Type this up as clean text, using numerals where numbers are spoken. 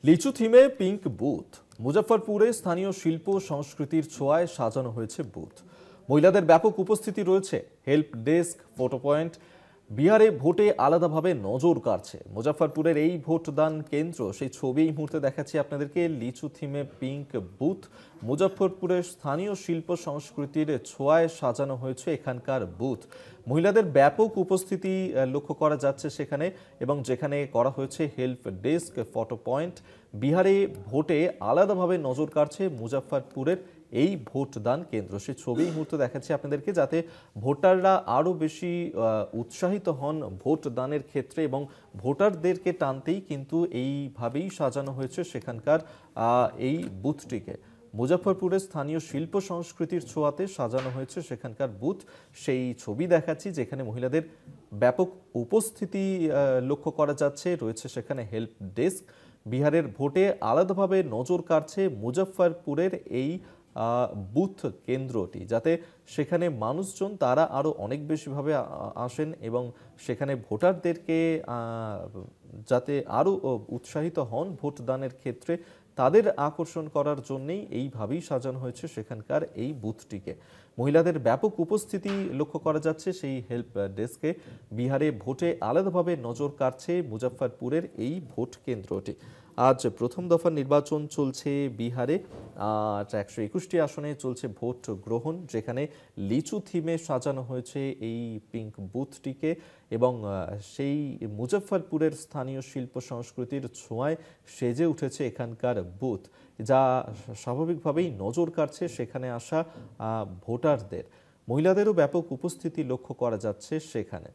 লিচু থিমে pink booth. মুজফ্ফরপুরে স্থানীয় শিল্প সংস্কৃতির ছোঁয়ায় সাজানো হয়েছে বুথ। মহিলাদের ব্যাপক উপস্থিতি রয়েছে। Help desk, photo point. বিহারে ভোটে আলাদাভাবে নজর কাড়ছে মুজফ্ফরপুরের এই ভোটদান কেন্দ্র। সেই ছবি এই মুহূর্তে দেখাচ্ছি আপনাদেরকে। লিচু থিমে পিঙ্ক বুথ। মুজফ্ফরপুরের স্থানীয় শিল্প সংস্কৃতির ছোঁয়ায় সাজানো হয়েছে এখানকার বুথ। মহিলাদের ব্যাপক উপস্থিতি লক্ষ্য করা যাচ্ছে সেখানে, এবং যেখানে করা হয়েছে হেল্প ডেস্ক, ফটো পয়েন্ট। বিহারে ভোটে আলাদাভাবে নজর কাড়ছে মুজফ্ফরপুরের এই ভোটদান কেন্দ্র। সেই ছবি এই মুহূর্তে দেখাচ্ছি আপনাদেরকে, যাতে ভোটাররা আরও বেশি উৎসাহিত হন ভোট দানের ক্ষেত্রে, এবং ভোটারদেরকে টানতেই কিন্তু এইভাবেই সাজানো হয়েছে সেখানকার এই বুথটিকে। মুজফ্ফরপুরের স্থানীয় শিল্প সংস্কৃতির ছোঁয়াতে সাজানো হয়েছে সেখানকার বুথ। সেই ছবি দেখাচ্ছি, যেখানে মহিলাদের ব্যাপক উপস্থিতি লক্ষ্য করা যাচ্ছে। রয়েছে সেখানে হেল্প ডেস্ক। বিহারের ভোটে আলাদাভাবে নজর কাড়ছে মুজফ্ফরপুরের এই বুথ কেন্দ্রটি, যাতে সেখানে মানুষজন তারা আরও অনেক বেশিভাবে আসেন, এবং সেখানে ভোটারদেরকে যাতে আরও উৎসাহিত হন ভোটদানের ক্ষেত্রে, তাদের আকর্ষণ করার জন্যেই এইভাবেই সাজানো হয়েছে সেখানকার এই বুথটিকে। মহিলাদের ব্যাপক উপস্থিতি লক্ষ্য করা যাচ্ছে সেই হেল্প ডেস্কে। বিহারে ভোটে আলাদাভাবে নজর কাড়ছে মুজফ্ফরপুরের এই ভোট কেন্দ্রটি। আজ প্রথম দফার নির্বাচন চলছে বিহারে। 121টি আসনে চলছে ভোট গ্রহণ, যেখানে লিচু থিমে সাজানো হয়েছে এই পিঙ্ক বুথটিকে, এবং সেই মুজফ্ফরপুরের স্থানীয় শিল্প সংস্কৃতির ছোঁয়ায় সেজে উঠেছে এখানকার বুথ, যা স্বাভাবিকভাবেই নজর কাড়ছে সেখানে আসা ভোটারদের। মহিলাদেরও ব্যাপক উপস্থিতি লক্ষ্য করা যাচ্ছে সেখানে।